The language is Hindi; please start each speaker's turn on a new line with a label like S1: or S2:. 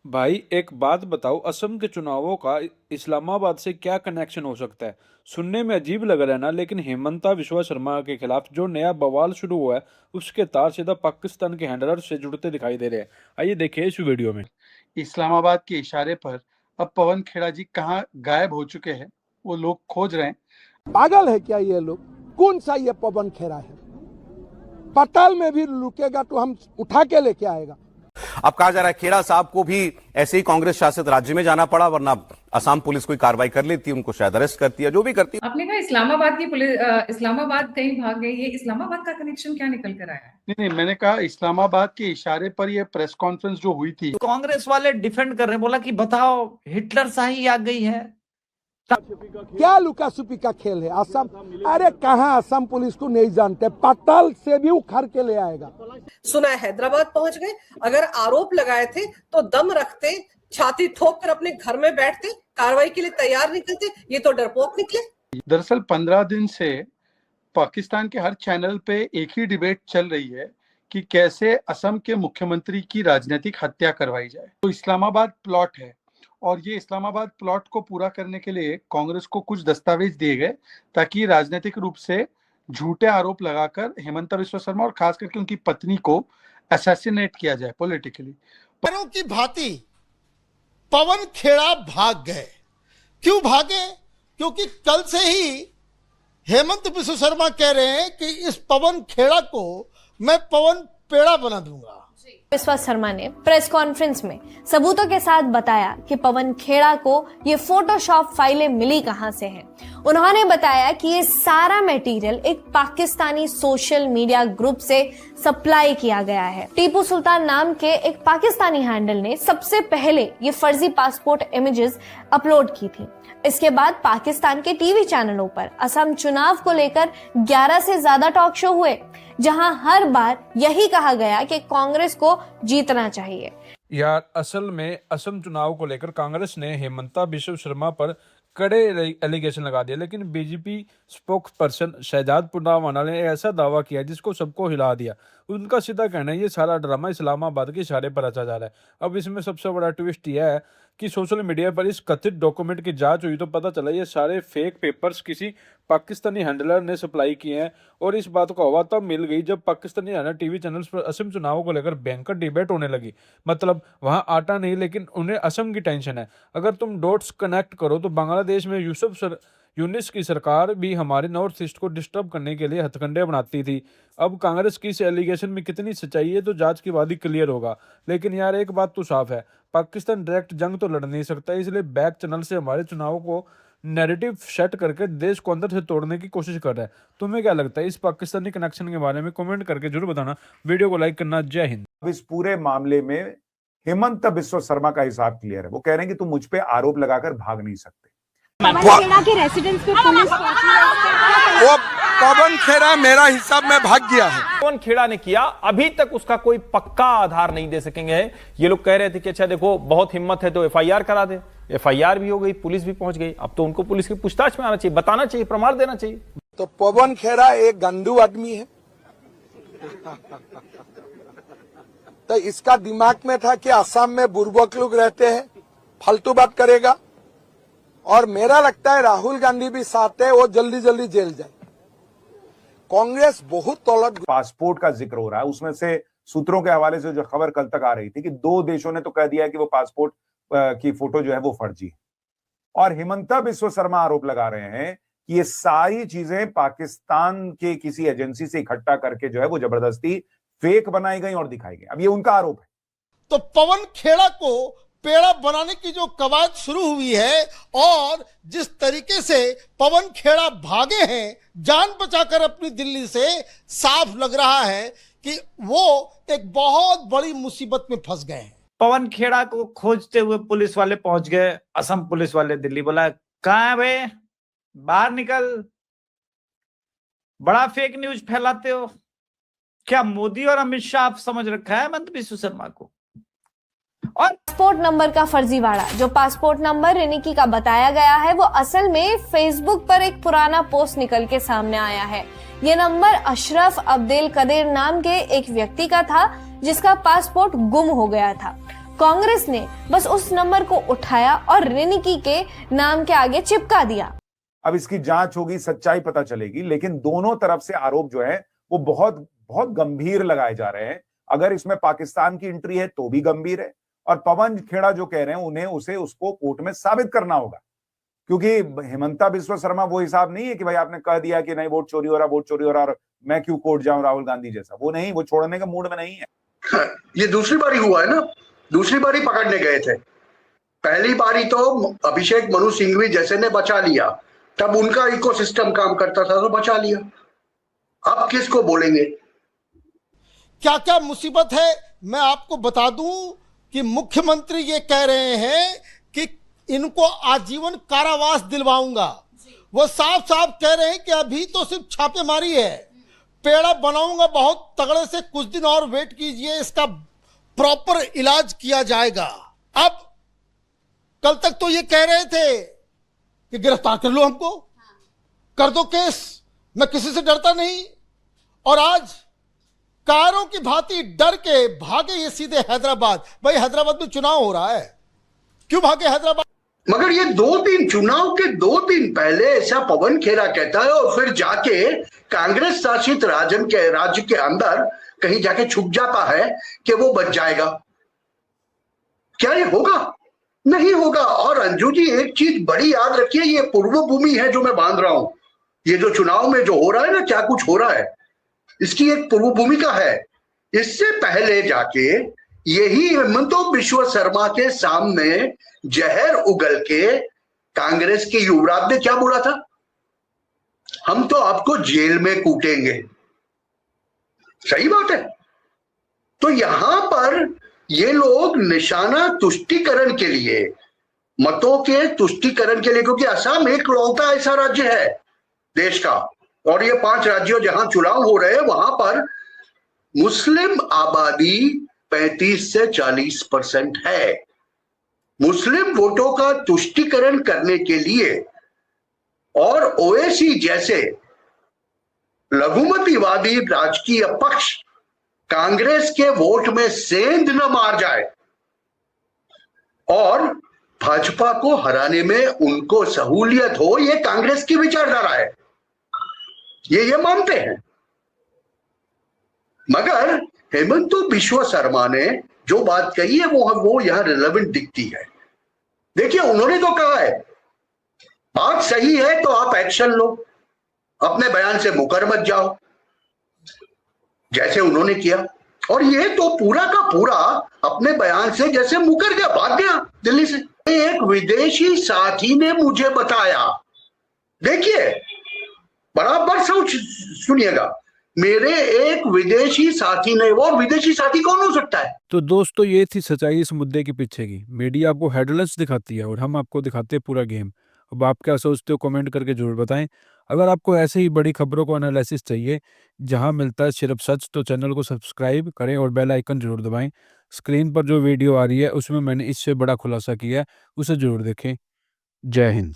S1: भाई एक बात बताओ, असम के चुनावों का इस्लामाबाद से क्या कनेक्शन हो सकता है? सुनने में अजीब लग रहा है ना, लेकिन हेमंता विश्वा शर्मा के खिलाफ जो नया बवाल शुरू हुआ है उसके तार सीधा पाकिस्तान के हैंडलर से जुड़ते दिखाई दे रहे हैं। आइए देखिए इस वीडियो में।
S2: इस्लामाबाद के इशारे पर अब पवन खेड़ा जी कहाँ गायब हो चुके हैं, वो लोग खोज रहे हैं।
S3: पागल है क्या ये लोग? कौन सा ये पवन खेरा है? पताल में भी लुकेगा तो हम उठा के लेके आएगा।
S4: अब कहा जा रहा है खेड़ा साहब को भी ऐसे ही कांग्रेस शासित राज्य में जाना पड़ा, वरना असम पुलिस कोई कार्रवाई कर लेती, उनको शायद अरेस्ट करती है, जो भी करती है।
S5: आपने कहा इस्लामाबाद की पुलिस इस्लामाबाद कहीं भाग गई, ये इस्लामाबाद का कनेक्शन क्या निकल कर आया है?
S2: नहीं, मैंने कहा इस्लामाबाद के इशारे पर ये प्रेस कॉन्फ्रेंस जो हुई थी,
S6: कांग्रेस वाले डिफेंड कर रहे हैं, बोला कि बताओ हिटलर शाही आ गई है।
S3: क्या लुका छुपी का खेल है असम? अरे कहाँ असम पुलिस को नहीं जानते, पताल से भी उखाड़ के ले आएगा।
S7: सुना है हैदराबाद पहुंच गए, अगर आरोप लगाए थे तो दम रखते, छाती ठोक कर अपने घर में बैठते, कार्रवाई के लिए तैयार निकलते, ये तो डरपोक निकले।
S2: दरअसल 15 दिन से पाकिस्तान के हर चैनल पे एक ही डिबेट चल रही है कि कैसे असम के मुख्यमंत्री की राजनीतिक हत्या करवाई जाए। तो इस्लामाबाद प्लॉट है, और ये इस्लामाबाद प्लॉट को पूरा करने के लिए कांग्रेस को कुछ दस्तावेज दिए गए ताकि राजनीतिक रूप से झूठे आरोप लगाकर हेमंता विश्व शर्मा और खास करके उनकी पत्नी को असैसिनेट किया जाए पॉलिटिकली।
S8: परों की भांति पवन खेड़ा भाग गए। क्यों भागे? क्योंकि कल से ही हेमंत विश्व शर्मा कह रहे हैं कि इस पवन खेड़ा को मैं पवन पेड़ा बना दूंगा।
S9: विश्वा शर्मा ने प्रेस कॉन्फ्रेंस में सबूतों के साथ बताया कि पवन खेड़ा को ये फोटोशॉप फाइलें मिली कहां से हैं। उन्होंने बताया कि ये सारा मटेरियल एक पाकिस्तानी सोशल मीडिया ग्रुप से सप्लाई किया गया है। टीपू सुल्तान नाम के एक पाकिस्तानी हैंडल ने सबसे पहले ये फर्जी पासपोर्ट इमेजेस अपलोड की थी। इसके बाद पाकिस्तान के टीवी चैनलों पर असम चुनाव को लेकर 11 से ज्यादा टॉक शो हुए, जहां हर बार यही कहा गया कि कांग्रेस को जीतना चाहिए।
S1: यार असल में असम चुनाव को लेकर कांग्रेस ने हेमंता विश्व शर्मा पर कड़े एलिगेशन लगा दिए, लेकिन BJP spokesperson Shehzad Poonawalla ने ऐसा दावा किया जिसको सबको हिला दिया। उनका सीधा कहना है ये सारा ड्रामा इस्लामाबाद के इशारे पर रचा जा रहा है। अब इसमें सबसे बड़ा ट्विस्ट यह है कि सोशल मीडिया पर इस कथित डॉक्यूमेंट की जांच हुई तो पता चला ये सारे फेक पेपर्स किसी पाकिस्तानी हैंडलर ने सप्लाई किए हैं। और इस बात को हवा तब मिल गई जब पाकिस्तानी हैंडलर टीवी चैनल्स पर असम चुनाव को लेकर भयंकर डिबेट होने लगी। मतलब वहां आटा नहीं, लेकिन उन्हें असम की टेंशन है। अगर तुम डॉट्स कनेक्ट करो तो बांग्लादेश में यूनिस की सरकार भी हमारे नॉर्थ ईस्ट को डिस्टर्ब करने के लिए हथकंडे बनाती थी। अब कांग्रेस की इस एलिगेशन में कितनी सच्चाई है तो जांच के बाद ही क्लियर होगा। लेकिन यार एक बात तो साफ है, पाकिस्तान डायरेक्ट जंग तो लड़ नहीं सकता, इसलिए बैक चैनल से हमारे चुनाव को नैरेटिव सेट करके देश को अंदर से तोड़ने की कोशिश कर रहा है। तुम्हें क्या लगता है इस पाकिस्तानी कनेक्शन के बारे में? कमेंट करके जरूर बताना। वीडियो को लाइक करना। जय हिंद।
S10: अब इस पूरे मामले में हेमंत बिस्वा शर्मा का हिसाब क्लियर है। वो कह रहे हैं कि तुम मुझ पे आरोप लगाकर भाग नहीं सकते।
S11: पवन के रेसिडेंस पे पुलिस
S8: वो पवन खेड़ा मेरा हिसाब में भाग गया है।
S6: पवन खेड़ा ने किया, अभी तक उसका कोई पक्का आधार नहीं दे सकेंगे। ये लोग कह रहे थे कि अच्छा देखो बहुत हिम्मत है तो एफआईआर करा दे। एफआईआर भी हो गई, पुलिस भी पहुंच गई। अब तो उनको पुलिस की पूछताछ में आना चाहिए, बताना चाहिए, प्रमाण देना चाहिए।
S3: तो पवन खेरा एक गंदू आदमी है। तो इसका दिमाग में था कि असम में बुर्बक लोग रहते हैं, फालतू बात करेगा। और मेरा लगता है राहुल गांधी भी साथ है, वो जल्दी जल्दी जेल जाए। कांग्रेस बहुत तौलत।
S10: पासपोर्ट का जिक्र हो रहा है, उसमें से सूत्रों के हवाले से जो खबर कल तक आ रही थी कि 2 देशों ने तो कह दिया कि वो पासपोर्ट की फोटो जो है वो फर्जी है। और हेमंता विश्व शर्मा आरोप लगा रहे हैं कि ये सारी चीजें पाकिस्तान के किसी एजेंसी से इकट्ठा करके जो है वो जबरदस्ती फेक बनाई गई और दिखाई गई। अब ये उनका आरोप है।
S8: तो पवन खेड़ा को पेड़ा बनाने की जो कवायद शुरू हुई है और जिस तरीके से पवन खेड़ा भागे हैं जान बचाकर अपनी दिल्ली से, साफ लग रहा है कि वो एक बहुत बड़ी मुसीबत में फंस गए हैं।
S6: पवन खेड़ा को खोजते हुए पुलिस वाले पहुंच गए। असम पुलिस वाले दिल्ली बोला कहां है बे, बाहर निकल, बड़ा फेक न्यूज फैलाते हो। क्या मोदी और अमित शाह आप समझ रखा है हेमंत विश्व शर्मा को?
S9: और पासपोर्ट नंबर का फर्जीवाड़ा, जो पासपोर्ट नंबर रिनिकी का बताया गया है, वो असल में फेसबुक पर एक पुराना पोस्ट निकल के सामने आया है। ये नंबर अशरफ अब्देल कदीर नाम के एक व्यक्ति का था जिसका पासपोर्ट गुम हो गया था। कांग्रेस ने बस उस नंबर को उठाया और रिनिकी के नाम के आगे चिपका दिया।
S10: अब इसकी जांच होगी, सच्चाई पता चलेगी, लेकिन दोनों तरफ से आरोप जो है वो बहुत बहुत गंभीर लगाए जा रहे हैं। अगर इसमें पाकिस्तान की एंट्री है तो भी गंभीर है, और पवन खेड़ा जो कह रहे हैं उन्हें उसको कोर्ट में साबित करना होगा, क्योंकि हेमंता बिस्वा शर्मा वो हिसाब नहीं है कि भाई आपने कह दिया कि नहीं वोट चोरी हो रहा और मैं क्यों कोर्ट जाऊं राहुल गांधी जैसा। वो नहीं, वो छोड़ने के मूड में नहीं है।
S12: ये दूसरी बारी हुआ है ना, दूसरी बारी पकड़ने गए थे। पहली बारी तो अभिषेक मनु सिंघवी जैसे ने बचा लिया, तब उनका इकोसिस्टम काम करता था तो बचा लिया। अब किसको बोलेंगे?
S8: क्या क्या मुसीबत है मैं आपको बता दूं कि मुख्यमंत्री ये कह रहे हैं कि इनको आजीवन कारावास दिलवाऊंगा। वो साफ साफ कह रहे हैं कि अभी तो सिर्फ छापेमारी है, पेड़ा बनाऊंगा बहुत तगड़े से, कुछ दिन और वेट कीजिए, इसका प्रॉपर इलाज किया जाएगा। अब कल तक तो ये कह रहे थे कि गिरफ्तार कर लो, हमको कर दो केस, मैं किसी से डरता नहीं, और आज कारों की भांति डर के भागे ये सीधे हैदराबाद। भाई हैदराबाद में चुनाव हो रहा है, क्यों भागे हैदराबाद?
S12: मगर ये 2 दिन चुनाव के 2 दिन पहले ऐसा पवन खेड़ा कहता है और फिर जाके कांग्रेस शासित राज्य के अंदर कहीं जाके छुप जाता है कि वो बच जाएगा। क्या ये होगा? नहीं होगा। और अंजू जी एक चीज बड़ी याद रखिए, ये पूर्व भूमि है जो मैं बांध रहा हूं। ये जो चुनाव में जो हो रहा है ना, क्या कुछ हो रहा है, इसकी एक पूर्व भूमिका है। इससे पहले जाके यही हेमंत बिस्वा शर्मा के सामने जहर उगल के कांग्रेस के युवराज ने क्या बोला था, हम तो आपको जेल में कूटेंगे। सही बात है। तो यहां पर ये लोग निशाना तुष्टीकरण के लिए, मतों के तुष्टीकरण के लिए, क्योंकि असम एक लौता ऐसा राज्य है देश का, और ये 5 राज्यों जहां चुनाव हो रहे हैं वहां पर मुस्लिम आबादी 35 से 40% है। मुस्लिम वोटों का तुष्टीकरण करने के लिए और ओवैसी जैसे लघुमतीवादी राजकीय पक्ष कांग्रेस के वोट में सेंध न मार जाए और भाजपा को हराने में उनको सहूलियत हो, ये कांग्रेस की विचारधारा है, ये मानते हैं। मगर हेमंत बिस्वा शर्मा ने जो बात कही है वो यहां रिलेवेंट दिखती है। देखिए, उन्होंने तो कहा है बात सही है तो आप एक्शन लो, अपने बयान से मुकर मत जाओ, जैसे उन्होंने किया। और ये तो पूरा का पूरा अपने बयान से जैसे मुकर गया, भाग गया दिल्ली से। एक विदेशी साथी ने मुझे बताया, देखिए बराबर सुनिएगा, मेरे एक विदेशी साथी ने, वो विदेशी साथी कौन हो सकता है?
S1: तो दोस्तों, ये थी सच्चाई इस मुद्दे के पीछे की। मीडिया आपको हेडलाइंस दिखाती है और हम आपको दिखाते हैं पूरा गेम। अब आप क्या सोचते हो कमेंट करके जरूर बताएं। अगर आपको ऐसे ही बड़ी खबरों को एनालिसिस चाहिए जहां मिलता है सिर्फ सच, तो चैनल को सब्सक्राइब करें और बेल आइकन जरूर दबाएं। स्क्रीन पर जो वीडियो आ रही है उसमें मैंने इससे बड़ा खुलासा किया है, उसे जरूर देखें। जय हिंद।